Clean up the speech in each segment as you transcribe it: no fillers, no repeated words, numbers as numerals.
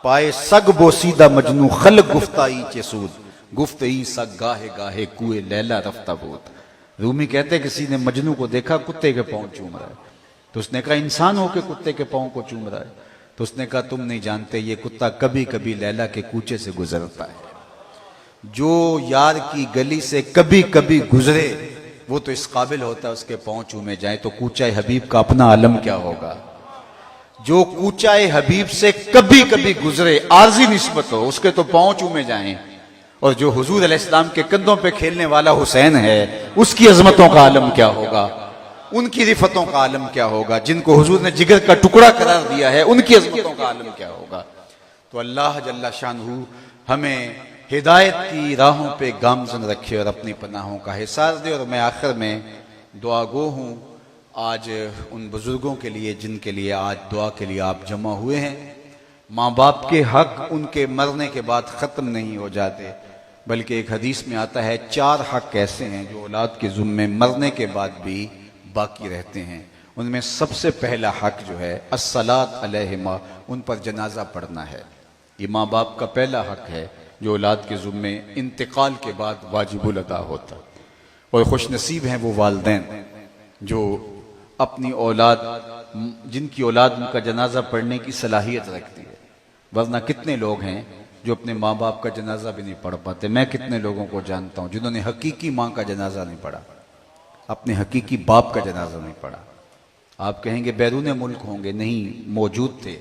پائے سگ بوسیدہ مجنو خلق گفتائی چے سود گفتئی سگ گاہے گاہے کوئے لیلا رفتہ بود. رومی کہتے ہیں کسی نے مجنو کو دیکھا کتے کے پاؤں چوم رہا ہے تو اس نے کہا انسان ہو کے کتے کے پاؤں کو چوم رہا ہے؟ تو اس نے کہا تم نہیں جانتے یہ کتا کبھی کبھی لیلا کے کوچے سے گزرتا ہے. جو یار کی گلی سے کبھی کبھی گزرے وہ تو اس قابل ہوتا ہے اس کے پاؤں چومے جائیں تو کوچہ حبیب کا اپنا عالم کیا ہوگا. جو کوچہ حبیب سے کبھی کبھی گزرے عارضی نسبت ہو اس کے تو پاؤں چومے جائیں. اور جو حضور علیہ السلام کے کندھوں پہ کھیلنے والا حسین ہے اس کی عظمتوں کا عالم کیا ہوگا, ان کی رفتوں کا عالم کیا ہوگا. جن کو حضور نے جگر کا ٹکڑا قرار دیا ہے ان کی عظمتوں کا عالم کیا ہوگا. تو اللہ جل شانہ ہمیں ہدایت کی راہوں پہ گامزن رکھے اور اپنی پناہوں کا حصار دے. اور میں آخر میں دعا گو ہوں آج ان بزرگوں کے لیے جن کے لیے آج دعا کے لیے آپ جمع ہوئے ہیں. ماں باپ کے حق ان کے مرنے کے بعد ختم نہیں ہو جاتے بلکہ ایک حدیث میں آتا ہے 4 حق ایسے ہیں جو اولاد کے ذمے مرنے کے بعد بھی باقی رہتے ہیں. ان میں سب سے پہلا حق جو ہے الصلاۃ علیہما, ان پر جنازہ پڑھنا ہے. یہ ماں باپ کا پہلا حق ہے جو اولاد کے ذمے انتقال کے بعد واجب الادا ہوتا. اور خوش نصیب ہیں وہ والدین جو اپنی اولاد جن کی اولاد ان کا جنازہ پڑھنے کی صلاحیت رکھتی ہے. ورنہ کتنے لوگ ہیں جو اپنے ماں باپ کا جنازہ بھی نہیں پڑھ پاتے. میں کتنے لوگوں کو جانتا ہوں جنہوں نے حقیقی ماں کا جنازہ نہیں پڑھا, اپنے حقیقی باپ کا جنازہ نہیں پڑھا. آپ کہیں گے بیرون ملک ہوں گے, نہیں, موجود تھے,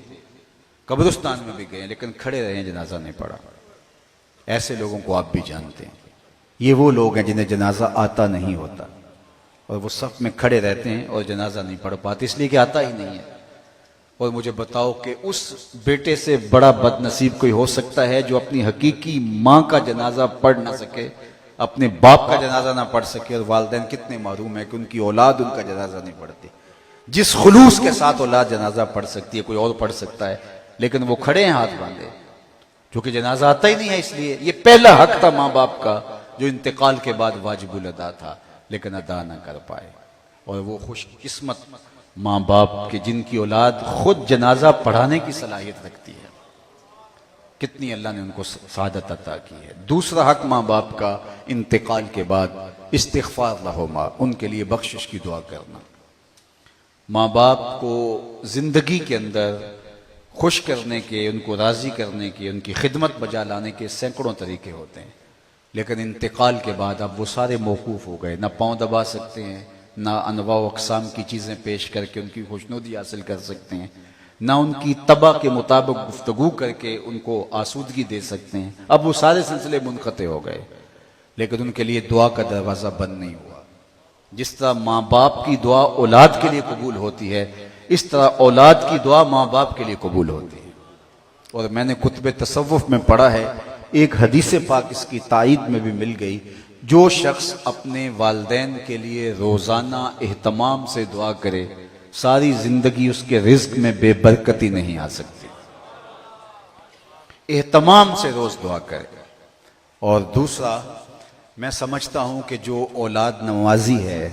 قبرستان میں بھی گئے لیکن کھڑے رہے, جنازہ نہیں پڑھا. ایسے لوگوں کو آپ بھی جانتے ہیں. یہ وہ لوگ ہیں جنہیں جنازہ آتا نہیں ہوتا اور وہ صف میں کھڑے رہتے ہیں اور جنازہ نہیں پڑھ پاتے اس لیے کہ آتا ہی نہیں ہے. اور مجھے بتاؤ کہ اس بیٹے سے بڑا بد نصیب کوئی ہو سکتا ہے جو اپنی حقیقی ماں کا جنازہ پڑھ نہ سکے, اپنے باپ کا جنازہ نہ پڑھ سکے. اور والدین کتنے محروم ہیں کہ ان کی اولاد ان کا جنازہ نہیں پڑھتی. جس خلوص کے ساتھ اولاد جنازہ پڑھ سکتی ہے کوئی اور پڑھ سکتا ہے, لیکن وہ کھڑے ہیں ہاتھ باندھے کیونکہ جنازہ آتا ہی نہیں ہے. اس لیے یہ پہلا حق تھا ماں باپ کا جو انتقال کے بعد واجب الادا تھا لیکن ادا نہ کر پائے. اور وہ خوش قسمت ماں باپ کے جن کی اولاد خود جنازہ پڑھانے کی صلاحیت رکھتی ہے, کتنی اللہ نے ان کو سعادت عطا کی ہے. دوسرا حق ماں باپ کا انتقال کے بعد استغفار لہما, ان کے لیے بخشش کی دعا کرنا. ماں باپ کو زندگی کے اندر خوش کرنے کے, ان کو راضی کرنے کے, ان کی خدمت بجا لانے کے سینکڑوں طریقے ہوتے ہیں, لیکن انتقال کے بعد اب وہ سارے موقوف ہو گئے. نہ پاؤں دبا سکتے ہیں, نہ انواع و اقسام کی چیزیں پیش کر کے ان کی خوشنودی حاصل کر سکتے ہیں, نہ ان کی طبع کے مطابق گفتگو کر کے ان کو آسودگی دے سکتے ہیں. اب وہ سارے سلسلے منقطع ہو گئے, لیکن ان کے لیے دعا کا دروازہ بند نہیں ہوا. جس طرح ماں باپ کی دعا اولاد کے لیے قبول ہوتی ہے اس طرح اولاد کی دعا ماں باپ کے لیے قبول ہوتی ہے. اور میں نے کتب تصوف میں پڑھا ہے, ایک حدیث پاک اس کی تائید میں بھی مل گئی, جو شخص اپنے والدین کے لیے روزانہ اہتمام سے دعا کرے ساری زندگی اس کے رزق میں بے برکتی نہیں آ سکتی. اہتمام سے روز دعا کرے. اور دوسرا میں سمجھتا ہوں کہ جو اولاد نوازی ہے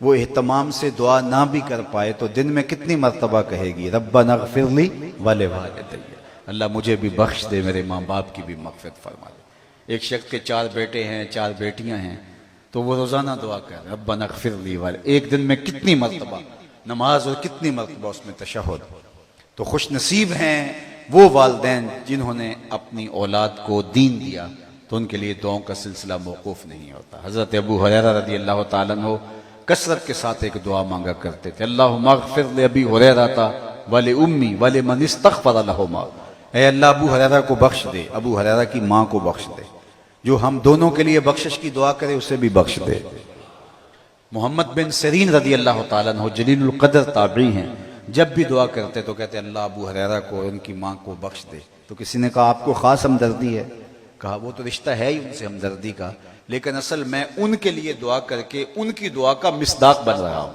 وہ اہتمام سے دعا نہ بھی کر پائے تو دن میں کتنی مرتبہ کہے گی ربنا اغفر لی ولوالدی, اللہ مجھے بھی بخش دے, میرے ماں باپ کی بھی مغفرت فرما دے. ایک شخص کے 4 بیٹے ہیں 4 بیٹیاں ہیں تو وہ روزانہ دعا کر ربنا اغفر لی ولوالدی. ایک دن میں کتنی مرتبہ نماز اور کتنی مرتبہ اس میں تشہد. تو خوش نصیب ہیں وہ والدین جنہوں نے اپنی اولاد کو دین دیا تو ان کے لیے دعاؤں کا سلسلہ موقوف نہیں ہوتا. حضرت ابو ہریرہ رضی اللہ تعالیٰ عنہ کثرت کے ساتھ ایک دعا مانگا کرتے تھے, اللہم اغفر لابی ہریرہ ولأمی ولمن استغفر لہما, اے اللہ ابو ہریرہ کو بخش دے, ابو ہریرہ کی ماں کو بخش دے, جو ہم دونوں کے لیے بخشش کی دعا کرے اسے بھی بخش دے. محمد بن سیرین رضی اللہ تعالیٰ عنہ جلیل القدر تابعی ہیں, جب بھی دعا کرتے تو کہتے اللہ ابو ہریرہ کو اور ان کی ماں کو بخش دے. تو کسی نے کہا آپ کو خاص ہمدردی ہے؟ کہا وہ تو رشتہ ہے ہی ان سے ہمدردی کا, لیکن اصل میں ان کے لیے دعا کر کے ان کی دعا کا مصداق بن رہا ہوں.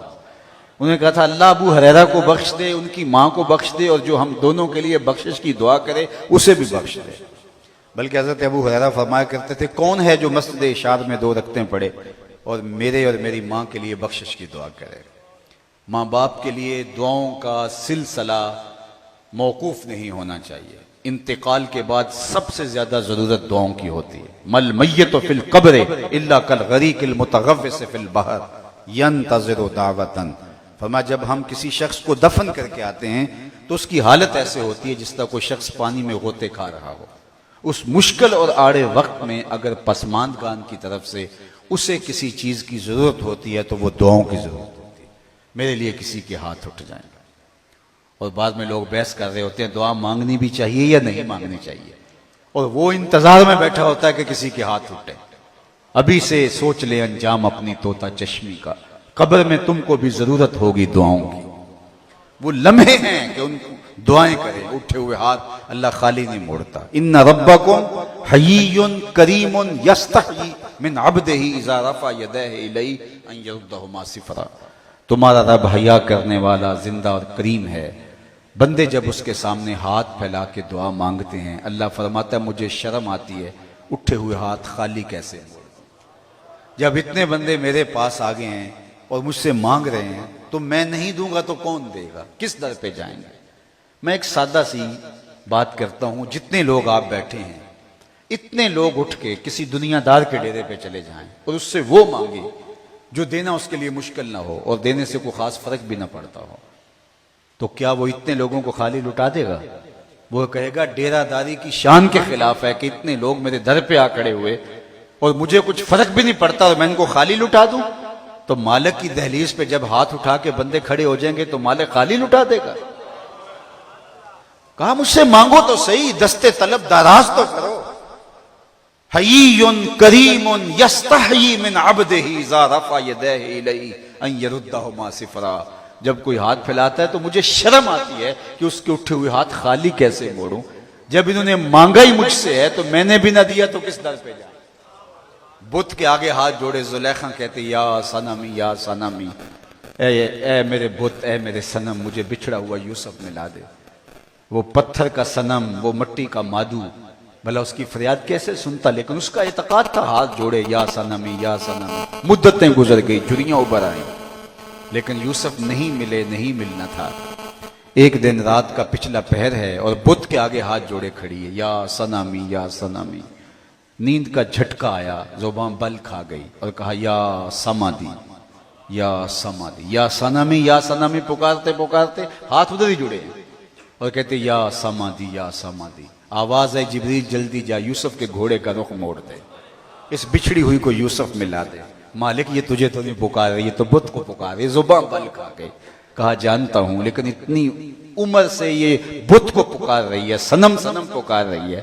انہوں نے کہا تھا اللہ ابو ہریرہ کو بخش دے, ان کی ماں کو بخش دے, اور جو ہم دونوں کے لیے بخشش کی دعا کرے اسے بھی بخش دے. بلکہ حضرت ابو ہریرہ فرمایا کرتے تھے کون ہے جو مسجد اشار میں 2 رکعتیں پڑھے اور میرے اور میری ماں کے لیے بخشش کی دعا کرے. ماں باپ کے لیے دعاؤں کا سلسلہ موقوف نہیں ہونا چاہیے. انتقال کے بعد سب سے زیادہ ضرورت دعاؤں کی ہوتی ہے. مل میت فی القبر الا کالغریق المتغوص فی البحر ینتظر دعوتا. فرمایا جب ہم کسی شخص کو دفن کر کے آتے ہیں تو اس کی حالت ایسے ہوتی ہے جس طرح کوئی شخص پانی میں غوطے کھا رہا ہو. اس مشکل اور آڑے وقت میں اگر پسماندگان کی طرف سے اسے کسی چیز کی ضرورت ہوتی ہے تو وہ دعاؤں کی ضرورت ہوتی ہے. میرے لیے کسی کے ہاتھ اٹھ جائیں گے. اور بعد میں لوگ بحث کر رہے ہوتے ہیں دعا مانگنی بھی چاہیے یا نہیں مانگنی چاہیے, اور وہ انتظار میں بیٹھا ہوتا ہے کہ کسی کے ہاتھ اٹھے. ابھی سے سوچ لے انجام اپنی طوطا چشمی کا, قبر میں تم کو بھی ضرورت ہوگی دعاؤں کی. وہ لمحے ہیں کہ ان کو دعائیں کریں, اٹھے ہوئے ہاتھ اللہ خالی نہیں موڑتا. ان ربکم حیی کریم یستحیی من عبدہ اذا رفع یدیہ الیہ ان یردہما صفرا. تمہارا رب حیا کرنے والا زندہ اور کریم ہے. بندے جب اس کے سامنے ہاتھ پھیلا کے دعا مانگتے ہیں اللہ فرماتا ہے مجھے شرم آتی ہے اٹھے ہوئے ہاتھ خالی کیسے موڑ دوں. جب اتنے بندے میرے پاس آ گئے ہیں اور مجھ سے مانگ رہے ہیں تو میں نہیں دوں گا تو کون دے گا, کس در پہ جائیں گے. میں ایک سادہ سی بات کرتا ہوں, جتنے لوگ آپ بیٹھے ہیں اتنے لوگ اٹھ کے کسی دنیا دار کے ڈیرے پہ چلے جائیں اور اس سے وہ مانگے جو دینا اس کے لیے مشکل نہ ہو اور دینے سے کوئی خاص فرق بھی نہ پڑتا ہو, تو کیا وہ اتنے لوگوں کو خالی لٹا دے گا؟ وہ کہے گا ڈیرہ داری کی شان کے خلاف ہے کہ اتنے لوگ میرے در پہ آ کھڑے ہوئے اور مجھے کچھ فرق بھی نہیں پڑتا اور میں ان کو خالی لٹا دوں. تو مالک کی دہلیز پہ جب ہاتھ اٹھا کے بندے کھڑے ہو جائیں گے تو مالک خالی لٹا دے گا. کہا مجھ سے مانگو تو صحیح, دستے طلب دراز تو کرو. حیی کریم یستحیی من عبدہ اذا رفع یدیہ الیہ ان یردہما صفرا. جب کوئی ہاتھ پھیلاتا ہے تو مجھے شرم آتی ہے کہ اس کے اٹھے ہوئے ہاتھ خالی کیسے موڑوں. جب انہوں نے مانگا ہی مجھ سے ہے تو میں نے بھی نہ دیا تو کس در پہ جائیں. بت کے آگے ہاتھ جوڑے زلیخا کہتے یا صنمی یا صنمی, اے میرے بت, اے میرے صنم, مجھے بچھڑا ہوا یوسف ملا دے. وہ پتھر کا صنم, وہ مٹی کا مادو, بھلا اس کی فریاد کیسے سنتا, لیکن اس کا اعتقاد تھا ہاتھ جوڑے یا صنمی یا صنمی. مدتیں گزر گئی, جھریاں ابھر آئیں, لیکن یوسف نہیں ملے, نہیں ملنا تھا. ایک دن رات کا پچھلا پہر ہے اور بت کے آگے ہاتھ جوڑے کھڑی ہے یا صنمی یا صنمی. نیند کا جھٹکا آیا, زبان بل کھا گئی اور کہا یا سمادی یا سمادی. یا صنمی یا صنمی پکارتے پکارتے ہاتھ ادھر ہی جڑے ہیں اور کہتے یا سمادی یا سمادی. آواز ہے جبریل جلدی جا یوسف کے گھوڑے کا رخ موڑ دے, اس بچھڑی ہوئی کو یوسف ملا دے. مالک یہ تجھے تو نہیں پکار رہی, یہ تو بت کو پکار رہی. زبان بل کھا گئی. کہا جانتا ہوں, لیکن اتنی عمر سے یہ بت کو پکار رہی ہے, صنم صنم پکار رہی ہے.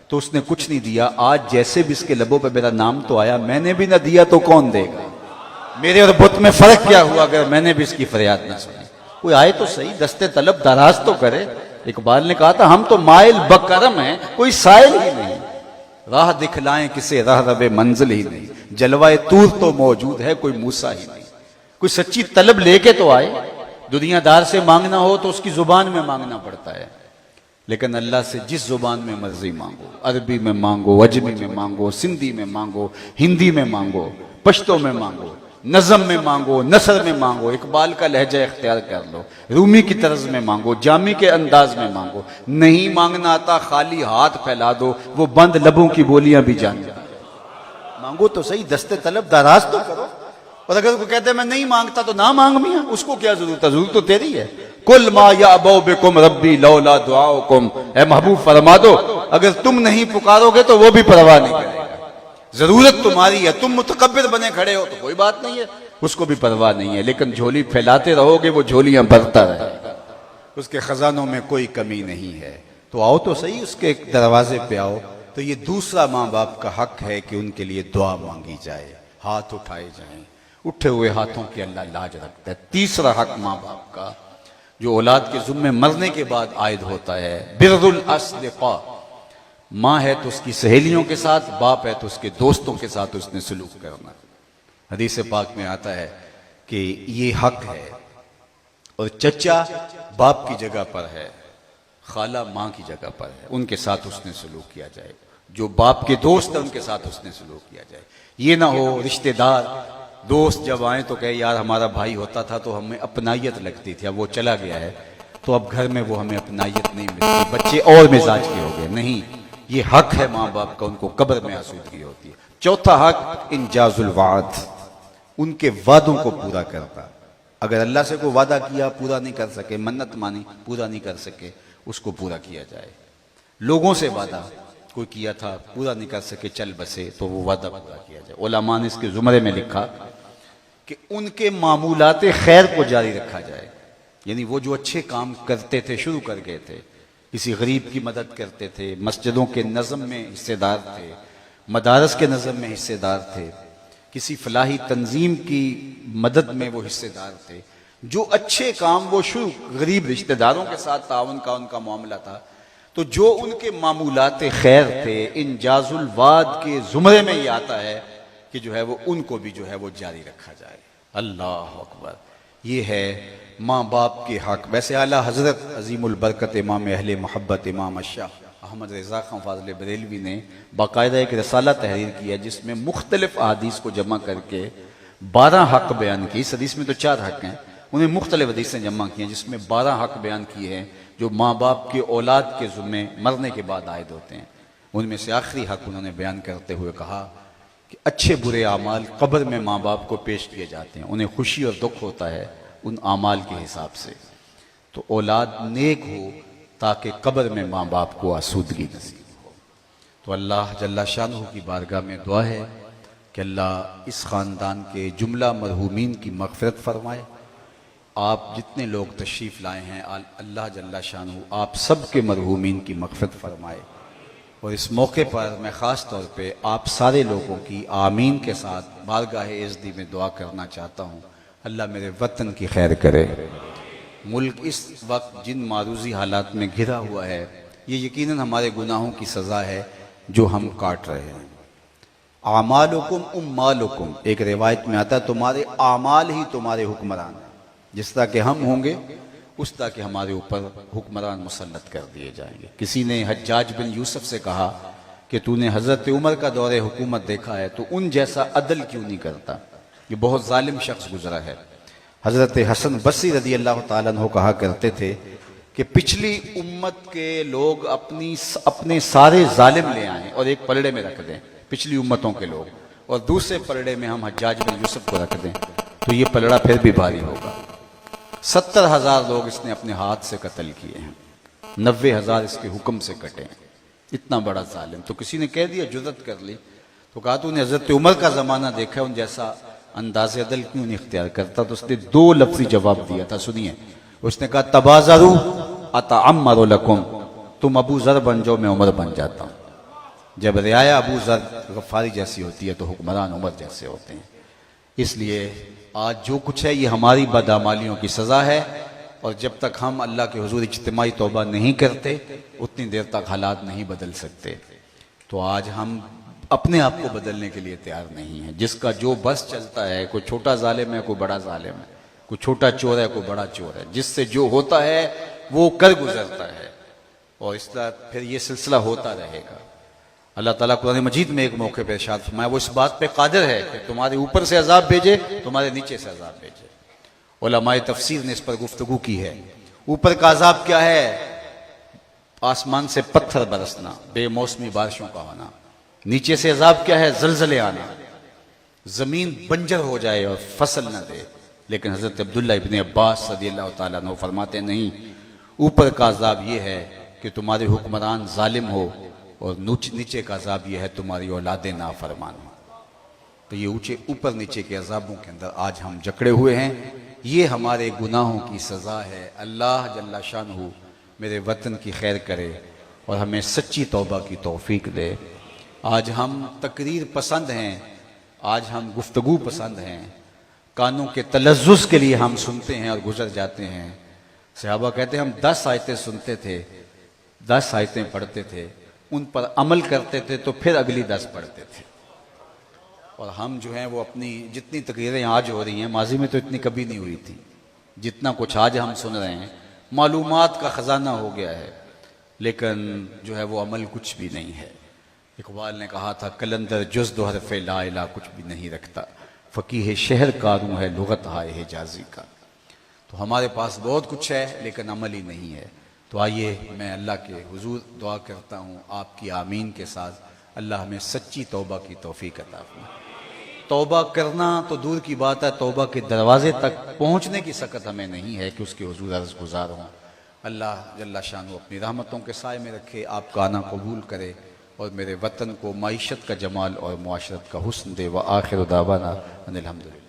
تو اس نے کچھ نہیں دیا. آج جیسے بھی اس کے لبوں پہ میرا نام تو آیا, میں نے بھی نہ دیا تو کون دے گا. میرے اور بت میں فرق کیا ہوا اگر میں نے بھی اس کی فریاد نہ سنی. کوئی آئے تو صحیح, دستے طلب دراز تو کرے. اقبال نے کہا تھا ہم تو مائل بکرم ہیں, کوئی سائل ہی نہیں. راہ دکھلائیں کسے راہ رب منزل ہی نہیں. جلوائے طور تو موجود ہے, کوئی موسیٰ ہی نہیں. کوئی سچی طلب لے کے تو آئے. دنیا دار سے مانگنا ہو تو اس کی زبان میں مانگنا پڑتا ہے, لیکن اللہ سے جس زبان میں مرضی مانگو, عربی میں مانگو, عجمی میں مانگو, سندھی میں مانگو, ہندی میں مانگو, پشتو میں مانگو, نظم میں مانگو, نثر میں مانگو, اقبال کا لہجہ اختیار کر لو, رومی کی طرز میں مانگو, جامی کے انداز میں مانگو. نہیں مانگنا آتا خالی ہاتھ پھیلا دو, وہ بند لبوں کی بولیاں بھی جان جائیں. مانگو تو صحیح, دستے طلب دراز تو کرو. اور اگر کوئی کہتے ہیں میں نہیں مانگتا تو نہ مانگ میاں, اس کو کیا ضرورت ہے, ضرورت تو تیری ہے. کل ما یعبؤ بکم ربی لولا دعاؤکم, اے محبوب فرما دو اگر تم نہیں پکارو گے تو وہ بھی پرواہ نہیں کرے گا. ضرورت تمہاری ہے, تم متکبر بنے کھڑے ہو تو کوئی بات نہیں ہے, اس کو بھی پرواہ نہیں ہے. لیکن جھولی پھیلاتے رہو گے وہ جھولیاں بھرتا رہے گا, اس کے خزانوں میں کوئی کمی نہیں ہے. تو آؤ تو صحیح, اس کے دروازے پہ آؤ. تو یہ دوسرا ماں باپ کا حق ہے کہ ان کے لیے دعا مانگی جائے, ہاتھ اٹھائے جائیں. اٹھے ہوئے ہاتھوں کی اللہ لاج رکھتا ہے. تیسرا حق ماں باپ کا جو اولاد کے ذمے مرنے کے بعد عائد ہوتا ہے, بر الاصدقاء. ماں ہے تو اس کی سہیلیوں کے ساتھ, باپ ہے تو اس کے دوستوں کے ساتھ اس نے سلوک کرنا. حدیث پاک میں آتا ہے کہ یہ حق ہے. اور چچا باپ کی جگہ پر ہے, خالہ ماں کی جگہ پر ہے, ان کے ساتھ اس نے سلوک کیا جائے. جو باپ کے دوست ہیں ان کے ساتھ اس نے سلوک کیا جائے. یہ نہ ہو رشتہ دار دوست جب آئیں تو کہے یار ہمارا بھائی ہوتا تھا تو ہمیں اپنائیت لگتی تھی, اب وہ چلا گیا ہے تو اب گھر میں وہ ہمیں اپنائیت نہیں ملتی، بچے اور مزاج کے ہو گئے. نہیں، یہ حق ہے ماں باپ کا، ان کو قبر میں آسودگی ہوتی ہے. چوتھا حق انجاز الوعد، ان کے وعدوں کو پورا کرتا. اگر اللہ سے کوئی وعدہ کیا پورا نہیں کر سکے، منت مانی پورا نہیں کر سکے، اس کو پورا کیا جائے. لوگوں سے وعدہ کوئی کیا تھا پورا نہیں کر سکے چل بسے، تو وہ وعدہ پورا کیا جائے. علماء نے اس کے زمرے میں لکھا کہ ان کے معمولات خیر کو جاری رکھا جائے. یعنی وہ جو اچھے کام کرتے تھے، شروع کر گئے تھے، کسی غریب کی مدد کرتے تھے، مسجدوں کے نظم میں حصے دار تھے، مدارس کے نظم میں حصے دار تھے، کسی فلاحی تنظیم کی مدد میں وہ حصے دار تھے، جو اچھے کام وہ شروع، غریب رشتہ داروں کے ساتھ تعاون کا ان کا معاملہ تھا، تو جو ان کے معمولات خیر تھے، انجاز الوعد کے زمرے میں یہ آتا ہے کہ جو ہے وہ ان کو بھی جو ہے وہ جاری رکھا جائے. اللہ اکبر. یہ ہے ماں باپ کے حق. ویسے اعلیٰ حضرت عظیم البرکت امام اہل محبت امام الشاہ احمد رضا خان فاضل بریلوی نے باقاعدہ ایک رسالہ تحریر کیا جس میں مختلف احادیث کو جمع کر کے 12 حق بیان کی. اس حدیث میں تو 4 حق ہیں، انہیں مختلف حدیثیں جمع کی ہیں جس میں 12 حق بیان کیے ہیں جو ماں باپ کے اولاد کے ذمے مرنے کے بعد عائد ہوتے ہیں. ان میں سے آخری حق انہوں نے بیان کرتے ہوئے کہا کہ اچھے برے اعمال قبر میں ماں باپ کو پیش کیے جاتے ہیں، انہیں خوشی اور دکھ ہوتا ہے ان اعمال کے حساب سے. تو اولاد نیک ہو تاکہ قبر میں ماں باپ کو آسودگی نصیب ہو. تو اللہ جل شانہ کی بارگاہ میں دعا ہے کہ اللہ اس خاندان کے جملہ مرحومین کی مغفرت فرمائے. آپ جتنے لوگ تشریف لائے ہیں اللہ جل شانہ آپ سب کے مرحومین کی مغفرت فرمائے. اور اس موقع پر میں خاص طور پہ آپ سارے لوگوں کی آمین کے ساتھ بارگاہ عزتی میں دعا کرنا چاہتا ہوں. اللہ میرے وطن کی خیر کرے. ملک اس وقت جن معروضی حالات میں گھرا ہوا ہے، یہ یقیناً ہمارے گناہوں کی سزا ہے جو ہم کاٹ رہے ہیں. اعمالکم امالکم، ایک روایت میں آتا ہے تمہارے اعمال ہی تمہارے حکمران ہیں. جس طرح کہ ہم ہوں گے اس طرح کہ ہمارے اوپر حکمران مسلط کر دیے جائیں گے. کسی نے حجاج بن یوسف سے کہا کہ تو نے حضرت عمر کا دور حکومت دیکھا ہے تو ان جیسا عدل کیوں نہیں کرتا، یہ بہت ظالم شخص گزرا ہے. حضرت حسن بصری رضی اللہ تعالیٰ عنہ کہا کرتے تھے کہ پچھلی امت کے لوگ اپنے سارے ظالم لے آئیں اور ایک پلڑے میں رکھ دیں پچھلی امتوں کے لوگ، اور دوسرے پلڑے میں ہم حجاج بن یوسف کو رکھ دیں تو یہ پلڑا پھر بھی بھاری ہوگا. 70,000 لوگ اس نے اپنے ہاتھ سے قتل کیے ہیں، 90,000 اس کے حکم سے کٹے ہیں. اتنا بڑا ظالم. تو کسی نے کہہ دیا، جرات کر لی، تو کہا تو نے حضرت عمر کا زمانہ دیکھا ہے، ان جیسا انداز عدل کیوں نہیں اختیار کرتا؟ تو اس نے 2 لفظی جواب دیا تھا، سنیے. اس نے کہا تبازرو اتعمر لکم، تم ابو ذر بن جاؤ میں عمر بن جاتا ہوں. جب رعایا ابو ذر غفاری جیسی ہوتی ہے تو حکمران عمر جیسے ہوتے ہیں. اس لیے آج جو کچھ ہے یہ ہماری بدعمالیوں کی سزا ہے، اور جب تک ہم اللہ کے حضور اجتماعی توبہ نہیں کرتے اتنی دیر تک حالات نہیں بدل سکتے. تو آج ہم اپنے آپ کو بدلنے کے لیے تیار نہیں ہیں. جس کا جو بس چلتا ہے، کوئی چھوٹا ظالم ہے کوئی بڑا ظالم ہے، کوئی چھوٹا چور ہے کوئی بڑا چور ہے، جس سے جو ہوتا ہے وہ کر گزرتا ہے، اور اس طرح پھر یہ سلسلہ ہوتا رہے گا. اللہ تعالیٰ قرآن مجید میں ایک موقع پہ ارشاد فرمایا وہ اس بات پہ قادر ہے کہ تمہارے اوپر سے عذاب بھیجے تمہارے نیچے سے عذاب بھیجے. علماء تفسیر نے اس پر گفتگو کی ہے. اوپر کا عذاب کیا ہے؟ آسمان سے پتھر برسنا، بے موسمی بارشوں کا ہونا. نیچے سے عذاب کیا ہے؟ زلزلے آنا، زمین بنجر ہو جائے اور فصل نہ دے. لیکن حضرت عبداللہ ابن عباس رضی اللہ تعالیٰ عنہ فرماتے نہیں، اوپر کا عذاب یہ ہے کہ تمہارے حکمران ظالم ہو، اور نیچے کا عذاب یہ ہے تمہاری اولادیں نافرمان ہو. تو یہ اوپر نیچے کے عذابوں کے اندر آج ہم جکڑے ہوئے ہیں. یہ ہمارے گناہوں کی سزا ہے. اللہ جل شانہ میرے وطن کی خیر کرے اور ہمیں سچی توبہ کی توفیق دے. آج ہم تقریر پسند ہیں، آج ہم گفتگو پسند ہیں، کانوں کے تلذذ کے لیے ہم سنتے ہیں اور گزر جاتے ہیں. صحابہ کہتے ہیں ہم 10 آیتیں سنتے تھے، 10 آیتیں پڑھتے تھے، ان پر عمل کرتے تھے تو پھر اگلی 10 پڑھتے تھے. اور ہم جو ہیں وہ اپنی جتنی تقریریں آج ہو رہی ہیں ماضی میں تو اتنی کبھی نہیں ہوئی تھی. جتنا کچھ آج ہم سن رہے ہیں معلومات کا خزانہ ہو گیا ہے، لیکن جو ہے وہ عمل کچھ بھی نہیں ہے. اقبال نے کہا تھا کلندر جز دو حرف لا الہ کچھ بھی نہیں رکھتا، فقیہ شہر کاروں ہے لغت ہائے حجازی کا. تو تو ہمارے پاس بہت کچھ ہے لیکن عمل ہی نہیں ہے. تو آئیے میں اللہ کے حضور دعا کرتا ہوں آپ کی آمین کے ساتھ، اللہ ہمیں سچی توبہ کی توفیق عطا فرمائے. توبہ کرنا تو دور کی بات ہے، توبہ کے دروازے تک پہنچنے کی سکت ہمیں نہیں ہے کہ اس کے حضور عرض گزار ہوں. اللہ جل شانہ اپنی رحمتوں کے سائے میں رکھے، آپ کا آنا قبول کرے اور میرے وطن کو معیشت کا جمال اور معاشرت کا حسن دے. وآخر دعوانا ان الحمدللہ.